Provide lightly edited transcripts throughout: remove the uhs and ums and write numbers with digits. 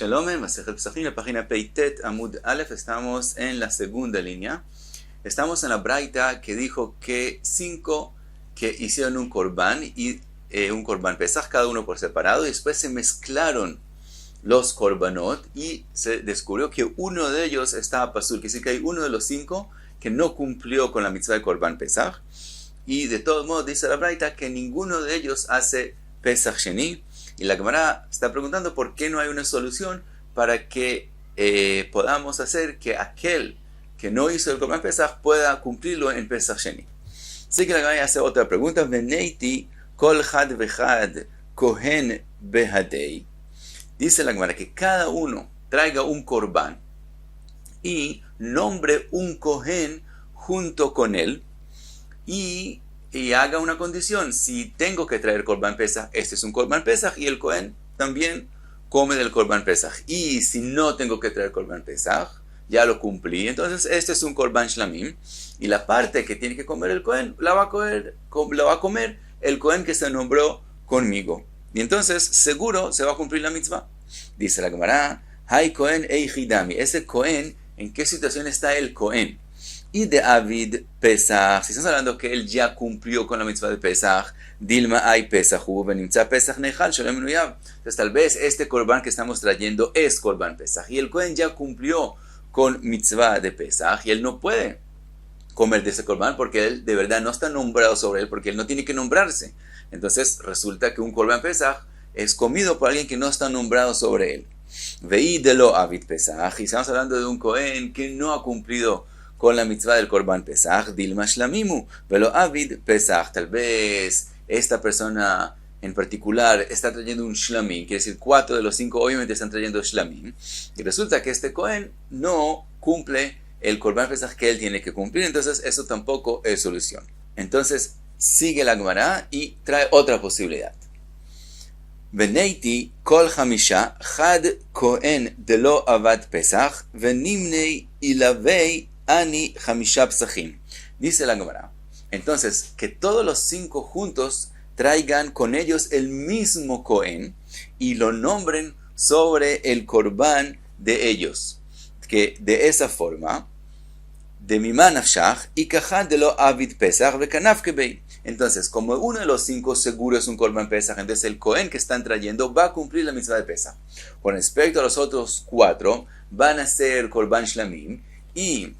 Shalom, Masejet Pesachim, la página Peitet Amud Aleph, estamos en la segunda línea. Estamos en la braita que dijo que 5 que hicieron un korban y un korban pesach, cada uno por separado, y después se mezclaron los korbanot y se descubrió que uno de ellos estaba pasul, que sí que hay uno de los 5 que no cumplió con la mitzvah de korban pesach, y de todos modos dice la braita que ninguno de ellos hace pesach sheni. Y la Gemara está preguntando por qué no hay una solución para que podamos hacer que aquel que no hizo el Korban Pesach pueda cumplirlo en Pesach Sheni. Así que la Gemara hace otra pregunta. Veneiti kol had vechad kohen behadei. Dice la Gemara que cada uno traiga un Korban y nombre un kohen junto con él y haga una condición: si tengo que traer Korban Pesach, este es un Korban Pesach y el Kohen también come del Korban Pesach. Y si no tengo que traer Korban Pesach, ya lo cumplí, entonces este es un Korban Shlamim y la parte que tiene que comer el Kohen la va a comer el Kohen que se nombró conmigo. Y entonces seguro se va a cumplir la mitzvah. Dice la Gemara: Hay Kohen Eichidami. Ese Kohen, ¿en qué situación está el Kohen? Y de Avid Pesach, si estamos hablando que él ya cumplió con la mitzvah de Pesach, Dilma hay Pesachu, Benimtza Pesach Nechal, Sholem Nuyab. Entonces tal vez este korban que estamos trayendo es korban Pesach y el Kohen ya cumplió con mitzvah de Pesach y él no puede comer de ese korban porque él de verdad no está nombrado sobre él, porque él no tiene que nombrarse. Entonces resulta que un korban Pesach es comido por alguien que no está nombrado sobre él. Veí de lo Avid Pesach, y estamos hablando de un Kohen que no ha cumplido con la mitzvah del Korban Pesach, Dilma Shlamimu, velo Avid Pesach. Tal vez esta persona en particular está trayendo un Shlamim, quiere decir 4 de los 5 obviamente están trayendo Shlamim, y resulta que este Kohen no cumple el Korban Pesach que él tiene que cumplir, entonces eso tampoco es solución. Entonces sigue la Gemara y trae otra posibilidad. Veneiti kol hamisha had Kohen de lo avad Pesach venimnei ilavei Ani Hamisha Psachim. Dice la Gemara: entonces, que todos los 5 juntos traigan con ellos el mismo Kohen y lo nombren sobre el Korban de ellos. Que de esa forma, de Mimán Afshach y Kajad de lo Avid Pesach Bekanaf Kebei. Entonces, como uno de los 5 seguro es un Korban Pesach, entonces el Kohen que están trayendo va a cumplir la mitzvah de Pesach. Con respecto a los otros 4, van a ser Korban Shlamim y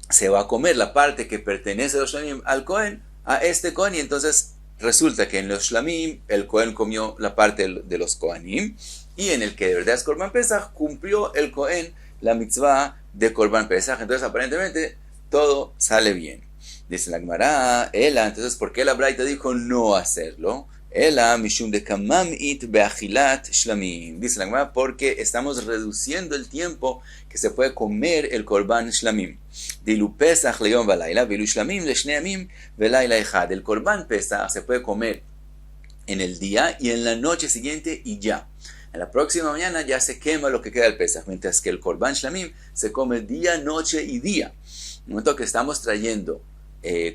se va a comer la parte que pertenece a los Shlamim al Kohen, a este Kohen, y entonces resulta que en los Shlamim el Kohen comió la parte de los Kohanim, y en el que de verdad es Korban Pesach cumplió el Kohen la mitzvah de Korban Pesach. Entonces aparentemente todo sale bien. Dice la Gemara: Ela, entonces ¿por qué la Braita dijo no hacerlo? Ela mishum de kamam it beachilat shlamim. Dice la Gemara: porque estamos reduciendo el tiempo que se puede comer el korban shlamim. Dilu pesach leyom valayla, vilu shlamim leshne yamim velayla echad. El korban pesach se puede comer en el día y en la noche siguiente y ya. En la próxima mañana ya se quema lo que queda del pesach, mientras que el korban shlamim se come día, noche y día. En el momento que estamos trayendo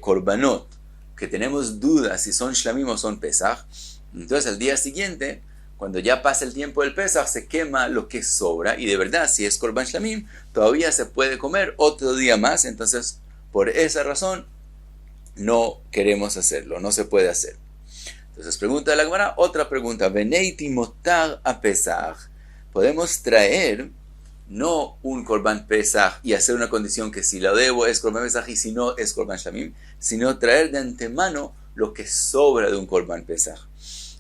korbanot, que tenemos dudas si son shlamim o son pesach, entonces al día siguiente, cuando ya pasa el tiempo del pesach, se quema lo que sobra, y de verdad, si es korban shlamim, todavía se puede comer otro día más. Entonces por esa razón no queremos hacerlo, no se puede hacer. Entonces pregunta la Gemara, otra pregunta: Veneiti motar a pesach. Podemos traer no un korban pesach y hacer una condición que si lo debo es korban pesach y si no es korban shlamim, sino traer de antemano lo que sobra de un korban pesach.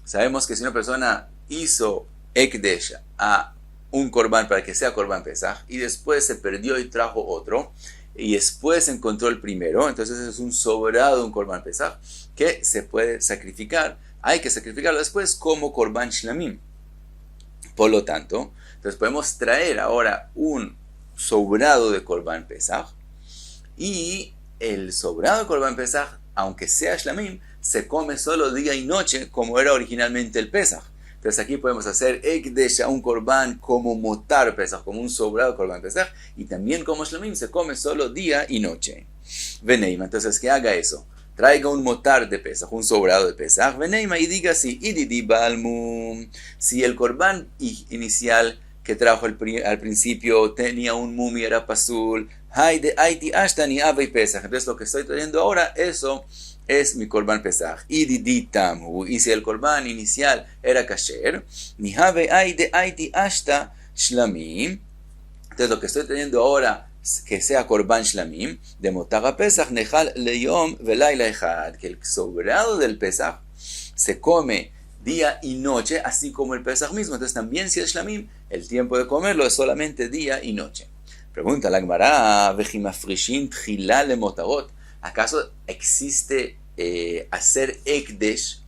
Sabemos que si una persona hizo ekdesh a un korban para que sea korban pesach y después se perdió y trajo otro y después encontró el primero, entonces es un sobrado de un korban pesach que se puede sacrificar. Hay que sacrificarlo después como korban shlamim. Por lo tanto, entonces podemos traer ahora un sobrado de korban pesach, y el sobrado de korban pesach, aunque sea shlamim, se come solo día y noche como era originalmente el pesach. Entonces aquí podemos hacer ekdesh a un korban como motar pesach, como un sobrado de korban pesach, y también como shlamim se come solo día y noche. Veneima, entonces que haga eso: traiga un motar de pesach, un sobrado de pesach, veneima, y diga así: ididi balmum. Si el korban inicial que trajo al principio tenía un mumi, era pasul. Entonces lo que estoy trayendo ahora, eso es mi korban pesach. Y si el korban inicial era kasher, entonces lo que estoy trayendo ahora, que sea korban shlamim, de motar pesach, nechal leyom velayla echad, que el sobrado del pesach se come día y noche, así como el pesach mismo. Entonces también si es shlamim, el tiempo de comerlo es solamente día y noche. Pregunta la Gemara, ¿acaso existe hacer ekdesh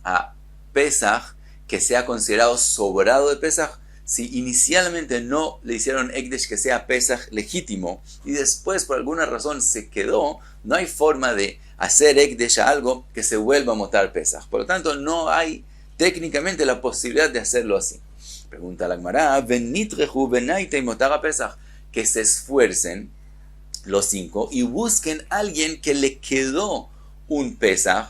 a pesach que sea considerado sobrado de pesach? Si inicialmente no le hicieron ekdesh que sea pesach legítimo y después por alguna razón se quedó, no hay forma de hacer ekdesh a algo que se vuelva a motar pesach. Por lo tanto, no hay técnicamente la posibilidad de hacerlo así. Pregunta la Gemara, que se esfuercen los 5 y busquen a alguien que le quedó un pesach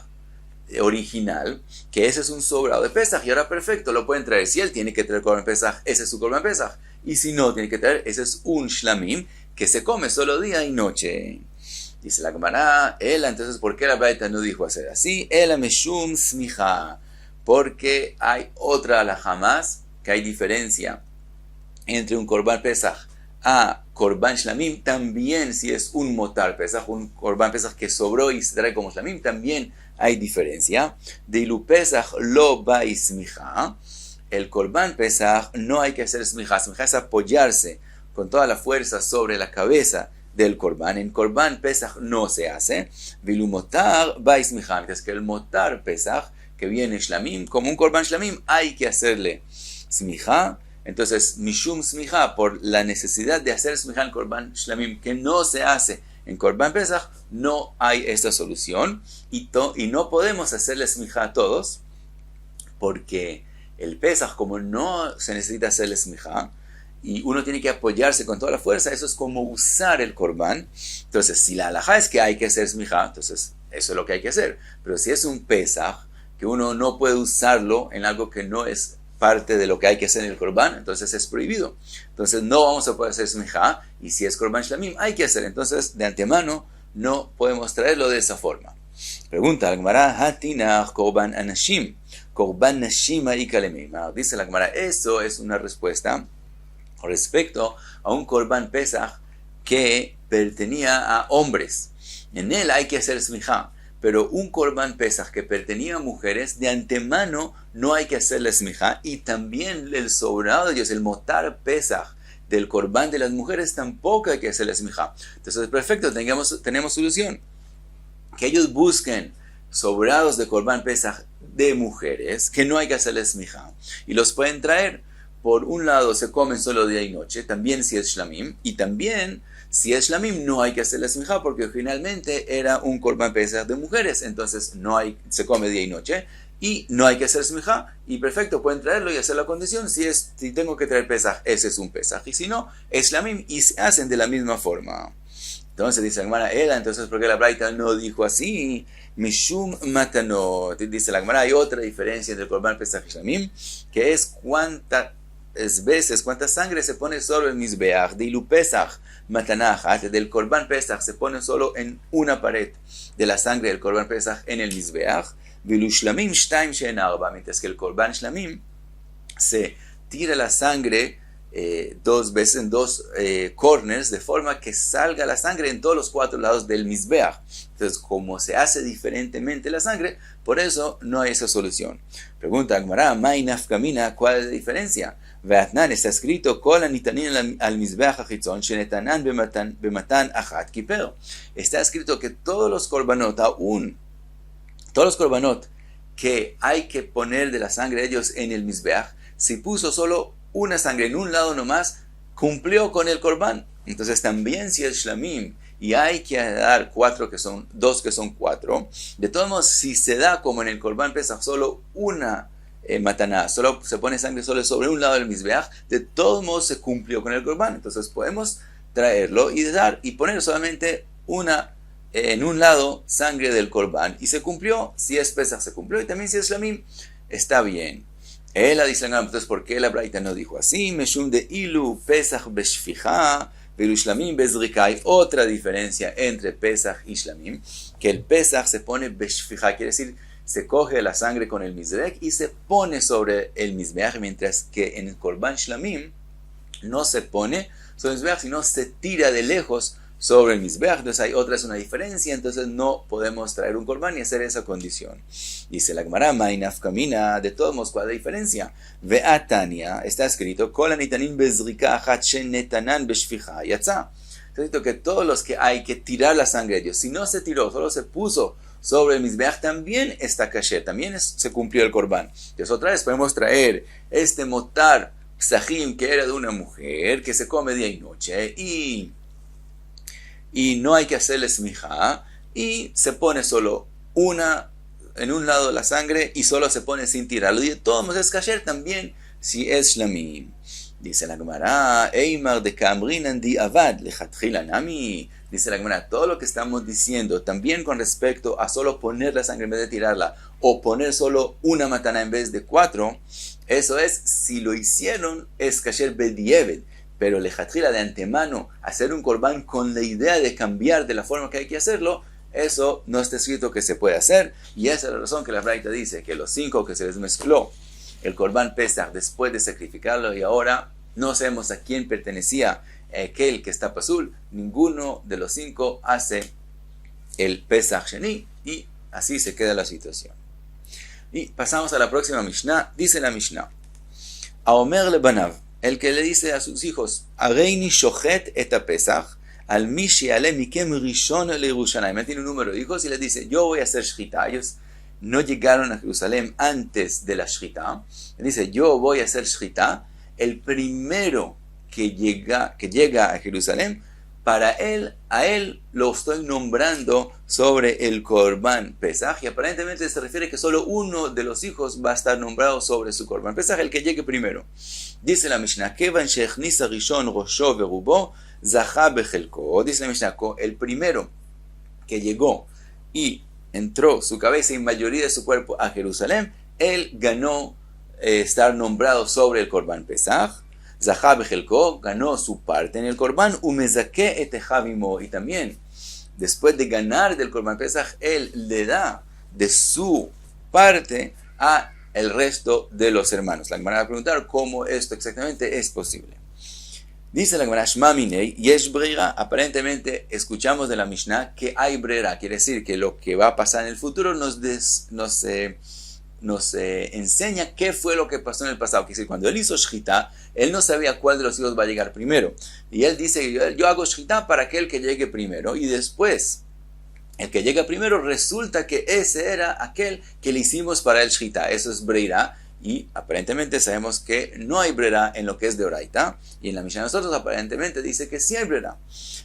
original, que ese es un sobrado de pesach, y ahora perfecto, lo pueden traer. Si él tiene que traer korban pesach, ese es su korban pesach, y si no tiene que traer, ese es un shlamim que se come solo día y noche. Dice la Gemara, entonces ¿por qué la Braita no dijo hacer así? Meshum smicha, porque hay otra alajá más, que hay diferencia entre un korban pesach a korban shlamim. También si es un motar pesach, un korban pesach que sobró y se trae como shlamim, también hay diferencia. De ilu pesach lo bai smicha, el korban pesach no hay que hacer smicha. Smicha es apoyarse con toda la fuerza sobre la cabeza del korban. En korban pesach no se hace. De ilu motar bai smicha, es que el motar pesach que viene shlamim, como un korban shlamim, hay que hacerle smicha. Entonces, mishum smicha, por la necesidad de hacer smicha en korban shlamim, que no se hace en korban pesach, no hay esta solución. Y no podemos hacerle smicha a todos, porque el pesach, como no se necesita hacerle smicha, y uno tiene que apoyarse con toda la fuerza, eso es como usar el korban. Entonces, si la halajá es que hay que hacer smicha, entonces eso es lo que hay que hacer. Pero si es un pesach, que uno no puede usarlo en algo que no es parte de lo que hay que hacer en el korban, entonces es prohibido. Entonces no vamos a poder hacer smicha, y si es korban shlamim hay que hacer. Entonces de antemano no podemos traerlo de esa forma. Pregunta la Gemara, hatinach korban anashim, korban nashima y kalemima. Dice la Gemara, eso es una respuesta respecto a un korban pesach que pertenecía a hombres. En él hay que hacer smicha. Pero un korban pesach que pertenecía a mujeres, de antemano no hay que hacerle smicha, y también el sobrado de ellos, el motar pesach del korban de las mujeres, tampoco hay que hacerle smicha. Entonces, perfecto, tenemos solución. Que ellos busquen sobrados de korban pesach de mujeres, que no hay que hacerle smicha, y los pueden traer. Por un lado, se comen solo día y noche, también si es shlamim, y también si es shlamim no hay que hacerle smicha, porque originalmente era un korban pesach de mujeres, entonces se come día y noche, y no hay que hacer smicha, y perfecto, pueden traerlo y hacer la condición. Si tengo que traer pesach, ese es un pesach, y si no, es shlamim, y se hacen de la misma forma. Entonces dice la Gemara, entonces ¿por qué la Braita no dijo así? Mishum matanot. Dice la Gemara, hay otra diferencia entre el korban pesach y shlamim, que es cuánta sangre se pone solo en Mizbeach. De ilu pesach matanajat, del korban pesach se pone solo en una pared de la sangre del korban pesach en el Mizbeach. De ilu shlamim shtaim she'en arba, mientras que el korban shlamim se tira la sangre dos veces en dos corners, de forma que salga la sangre en todos los 4 lados del Mizbeach. Entonces, como se hace diferentemente la sangre, por eso no hay esa solución. Pregunta Gemara, ¿May nafkamina? ¿Cuál es la diferencia? Ve'atnan, está escrito, Kol anitanin al Mizbeach hachitzon, shenetanan bematan achat kiper. Está escrito que todos los korbanot que hay que poner de la sangre de ellos en el Mizbeach, si puso solo una sangre en un lado nomás, cumplió con el korban. Entonces también si es shlamim y hay que dar 2 que son 4, de todos modos, si se da como en el korban pesach solo una mataná, solo se pone sangre solo sobre un lado del Mizbeach, de todos modos se cumplió con el korban. Entonces podemos traerlo y dar y poner solamente en un lado sangre del korban, y se cumplió. Si es pesach se cumplió, y también si es shlamim está bien. Ella dice, entonces, ¿por qué la Braita no dijo así? Meshum de ilu pesach beshfija, pero shlamim bezrika. Hay otra diferencia entre pesach y shlamim, que el pesach se pone beshfija, quiere decir, se coge la sangre con el mizrek y se pone sobre el mizbeach, mientras que en el korban shlamim no se pone sobre el mizbeach, sino se tira de lejos sobre el mizbeach. Entonces hay otra, es una diferencia, entonces no podemos traer un korban y hacer esa condición. Dice la Gemara, ma'inaf kamina, de todos modos, ¿cuál es la diferencia? Ve'atania, está escrito, kol hanitanin bezrika achat shenetanan beshfija, yatzá. Está escrito que todos los que hay que tirar la sangre de Dios, si no se tiró, solo se puso sobre el mizbeach, también está kasher, también se cumplió el korban. Entonces otra vez podemos traer este motar psajim que era de una mujer que se come día y noche y no hay que hacerle smijá, y se pone solo una en un lado de la sangre y solo se pone sin tirarlo. Y de todos modos es kasher también si es shlamim. Dice la Gemara, Eimar de Kamrinan di Avad, lechatchila nami. Dice la Gemara, todo lo que estamos diciendo, también con respecto a solo poner la sangre en vez de tirarla, o poner solo una matana en vez de 4, eso es, si lo hicieron, es kasher bedieved. Pero lechatchila de antemano, hacer un korban con la idea de cambiar de la forma que hay que hacerlo, eso no está escrito que se puede hacer. Y esa es la razón que la Braita dice que los 5 que se les mezcló el korban pesach después de sacrificarlo y ahora no sabemos a quién pertenecía aquel que está pasul, ninguno de los 5 hace el pesach sheni y así se queda la situación. Y pasamos a la próxima Mishnah. Dice la Mishnah, Aomer lebanav, el que le dice a sus hijos, Areini shochet et pesach, al mi she'ale mikem rishon leYerushalayim. Tiene un número de hijos y les dice, yo voy a hacer shchita. Ellos no llegaron a Jerusalén antes de la shchita. Él dice, yo voy a hacer shchita. El primero que llega a Jerusalén, a él lo estoy nombrando sobre el korban pesach, y aparentemente se refiere que solo uno de los hijos va a estar nombrado sobre su korban pesach, el que llegue primero. Dice la Mishnah, Kevan shechnisa rishon rosho verubo zachá bechelko. Dice la Mishnah, el primero que llegó y entró su cabeza y mayoría de su cuerpo a Jerusalén, él ganó estar nombrado sobre el korban pesach. Zachá bechelko, ganó su parte en el korban, umezake et echavimo, y también después de ganar del korban pesach, él le da de su parte a el resto de los hermanos. La Gemara va a preguntar cómo esto exactamente es posible. Dice la Gemara, Shma minei yesh breira. Aparentemente escuchamos de la Mishnah que hay breira, quiere decir que lo que va a pasar en el futuro nos enseña qué fue lo que pasó en el pasado. Quiere decir, cuando él hizo shchita, él no sabía cuál de los hijos va a llegar primero. Y él dice, yo hago shchita para aquel que llegue primero. Y después, el que llega primero, resulta que ese era aquel que le hicimos para el shchita. Eso es breira. Y aparentemente sabemos que no hay breira en lo que es de oraita. Y en la Mishnah de nosotros aparentemente dice que sí hay breira.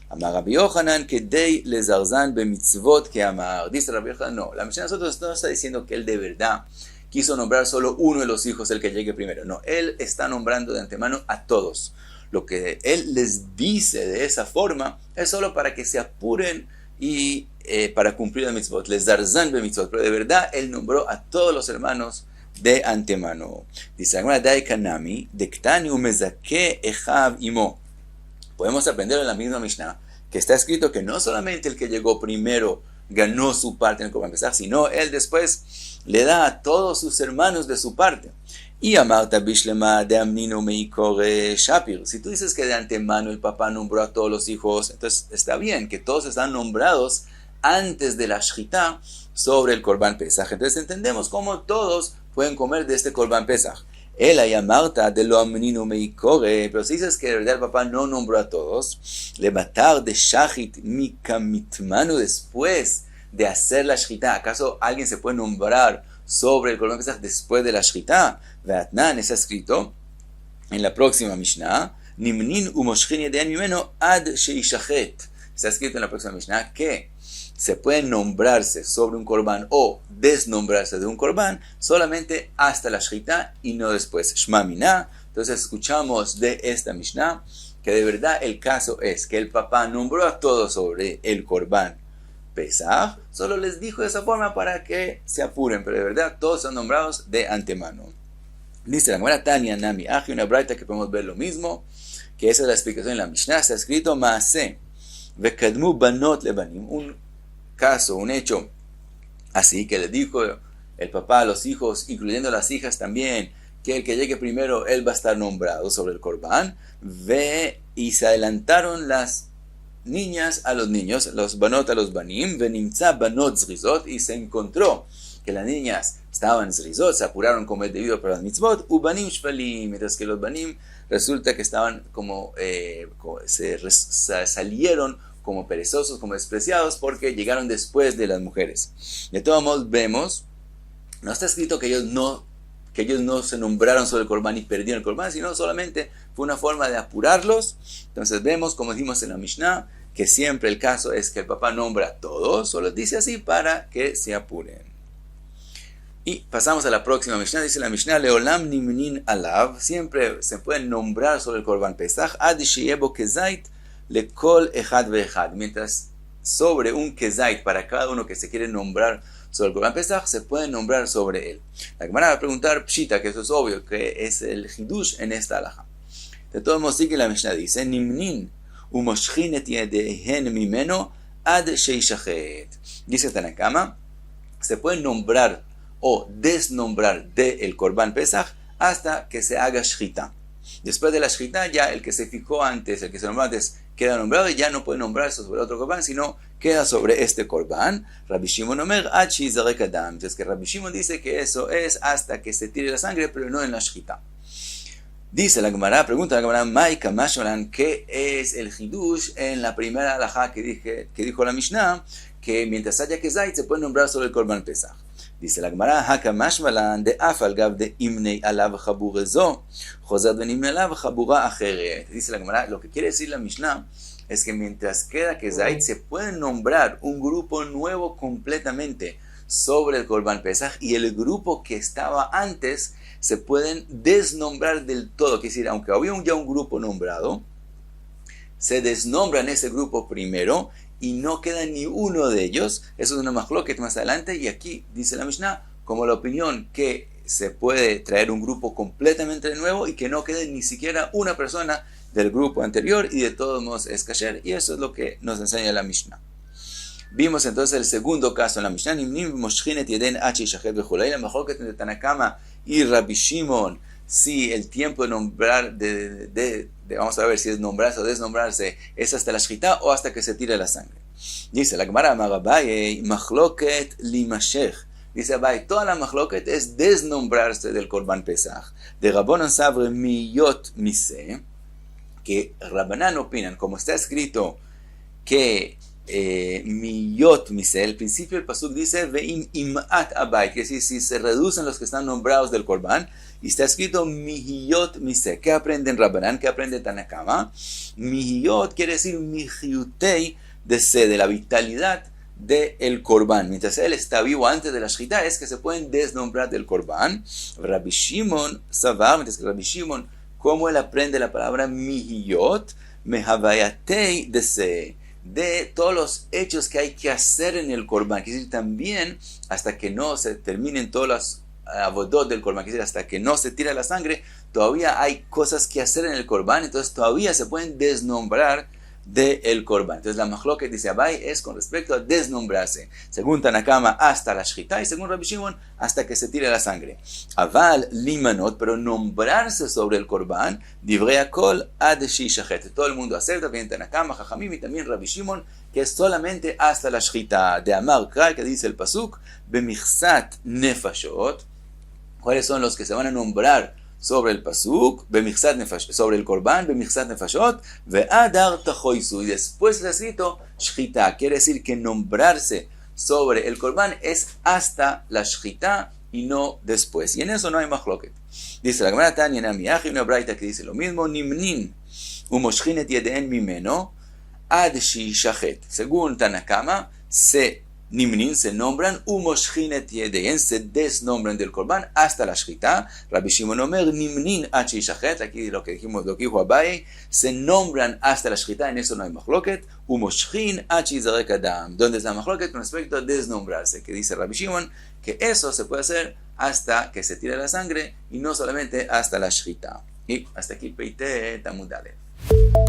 Amar Rabbi Yochanan que dei lezarzan bemitzvot que amar. Dice Rabbi Yochanan, no. La Mishnah de nosotros no está diciendo que él de verdad quiso nombrar solo uno de los hijos, el que llegue primero. No, él está nombrando de antemano a todos. Lo que él les dice de esa forma es solo para que se apuren y para cumplir la mitzvot. Lezarzan bemitzvot. Pero de verdad él nombró a todos los hermanos de antemano. Dice Dai Kanami, Dektani umezake echav imo. Podemos aprender en la misma Mishnah que está escrito que no solamente el que llegó primero ganó su parte en el korban pesach, sino él después le da a todos sus hermanos de su parte. Y amarta bishlema de amnino meikore shapir. Si tú dices que de antemano el papá nombró a todos los hijos, entonces está bien que todos están nombrados antes de la shchita sobre el korban pesach. Entonces entendemos cómo todos pueden comer de este korban pesach. Él y Marta de lo amnino meikore, pero si dices que de verdad el papá no nombró a todos, le matar de shachit mikamitmanu después de hacer la shchita. ¿Acaso alguien se puede nombrar sobre el korban pesach después de la shchita? Ve'atnan, está escrito en la próxima Mishnah, nimnin umoshchin yedean mimeno ad sheishachet. Está escrito en la próxima Mishnah que se puede nombrarse sobre un korban o desnombrarse de un korban solamente hasta la shchita y no después. Shma Minah. Entonces escuchamos de esta Mishnah que de verdad el caso es que el papá nombró a todos sobre el korban pesach, solo les dijo de esa forma para que se apuren, pero de verdad todos son nombrados de antemano. Dice la Gemara, Tania, Nami, Aji, una braita que podemos ver lo mismo, que esa es la explicación en la Mishnah. Está escrito, Maase, Vekadmu banot lebanim, un caso, un hecho así, que le dijo el papá a los hijos, incluyendo a las hijas también, que el que llegue primero, él va a estar nombrado sobre el Corbán, y se adelantaron las niñas a los niños, los banot a los banim, venimtza banot zrizot, y se encontró que las niñas estaban zrizot, se apuraron como es debido para las mitzvot, ubanim shvalim, mientras que los banim resulta que estaban salieron como perezosos, como despreciados, porque llegaron después de las mujeres. De todos modos vemos, no está escrito que ellos no se nombraron sobre el Corbán y perdieron el Corbán, sino solamente fue una forma de apurarlos. Entonces vemos, como dijimos en la Mishnah, que siempre el caso es que el papá nombra a todos, solo dice así para que se apuren. Y pasamos a la próxima Mishnah. Dice la Mishnah, Leolam nimnin alav, siempre se pueden nombrar sobre el Corbán Pesach, ad sheyebo kezait lekol echad veechad, mientras sobre un kezait para cada uno que se quiere nombrar sobre el Corbán Pesach, se puede nombrar sobre él. La Gemara va a preguntar, pshita, que eso es obvio, que es el hidush en esta halajá. De todos modos, sí que la Mishnah dice, nimnin umoshchin et yedehen mimeno ad sheishachet. Dice Tanakama, se puede nombrar o desnombrar del Corbán Pesach hasta que se haga shchita. Después de la shchita, ya el que se fijó antes, el que se nombró antes, queda nombrado y ya no puede nombrarse sobre otro Corbán, sino queda sobre este Corbán. Rabbi Shimon Omer, ad sheyizarek adam. Entonces que Rabbi Shimon dice que eso es hasta que se tire la sangre, pero no en la shchita. Dice la Gemara, pregunta la Gemara, Maika Masholan, ¿qué es el hidush en la primera halajá que dijo la Mishnah? Que mientras haya kezait se puede nombrar sobre el Corbán Pesach. Dice la Gemara, Haka Mashmalan de Afal Gav de Imnei Alav Chaburezo, Josad ben Imnei Alav Chabura Acheret. Dice la Gemara, lo que quiere decir la Mishnah es que mientras queda kezait se puede nombrar un grupo nuevo completamente sobre el Corbán Pesach y el grupo que estaba antes se pueden desnombrar del todo. Es decir, aunque había ya un grupo nombrado, se desnombran ese grupo primero y no queda ni uno de ellos. Eso es una machloket más adelante. Y aquí dice la Mishnah como la opinión que se puede traer un grupo completamente nuevo y que no quede ni siquiera una persona del grupo anterior y de todos modos es kasher. Y eso es lo que nos enseña la Mishnah. Vimos entonces el segundo caso en la Mishnah. La machloket de Tanakama y Rabbi Shimon, si el tiempo de nombrar, vamos a ver si es nombrarse o desnombrarse, es hasta la shchita o hasta que se tire la sangre. Dice la Gemara, Magabaye, machloket limashech. Dice Abai, toda la machloket es desnombrarse del Corbán Pesach. De Rabbanan Sabre miyot mise, que Rabbanan opinan, como está escrito, que miyot mise, el principio del pasuk dice veim imat abai, que si se reducen los que están nombrados del Corbán, y está escrito mihiyot mise. ¿Qué aprenden Rabbanan? ¿Qué aprende Tanakama? Mihiyot quiere decir mihiutei de la vitalidad del Corbán. Mientras él está vivo antes de la shchita, es que se pueden desnombrar del Corbán. Rabbi Shimon savar, mientras que Rabbi Shimon, ¿cómo él aprende la palabra mihiyot? Mehavayatei de todos los hechos que hay que hacer en el Corbán. Quiere decir también, hasta que no se terminen todas las avodot del Corbán, quiere decir hasta que no se tira la sangre, todavía hay cosas que hacer en el Corbán, entonces todavía se pueden desnombrar del Corbán. Entonces la machloket dice Abai es con respecto a desnombrarse, según Tanakama hasta la shchita y según Rabbi Shimon hasta que se tire la sangre. Aval limanot, pero nombrarse sobre el Corbán, divrei hakol ad sheishachet. Todo el mundo acepta, bien Tanakama, Jajamim y también Rabbi Shimon, que es solamente hasta la shchita. De Amar Kral, que dice el pasuk, bemichsat nefashot. ¿Cuáles son los que se van a nombrar sobre el pasuk? Sobre el Corbán, bemichsat nefashot, ve'adar tachoisu. Y después está escrito shchita. Quiere decir que nombrarse sobre el Corbán es hasta la shchita y no después. Y en eso no hay machloket. Dice la Gemara Tanya Namiach, y una braita que dice lo mismo, nimnin umoshchin et yedehen mimeno ad sheishachet. Según Tanakama, se Nimnin se nombran, umoshchin et yedeyen se desnombran del korban hasta la shchita. Rabbi Shimon Omer, nimnin achi yishachet, aquí lo que dijimos, lo que dijo Abaye, se nombran hasta la shchita, en eso no hay machloket. Umoshchin achi yizarek adam, donde es la machloket con respecto a desnombrarse, que dice Rabbi Shimon, que eso se puede hacer hasta que se tire la sangre y no solamente hasta la shchita. Y hasta aquí Peite Tamud Aleph.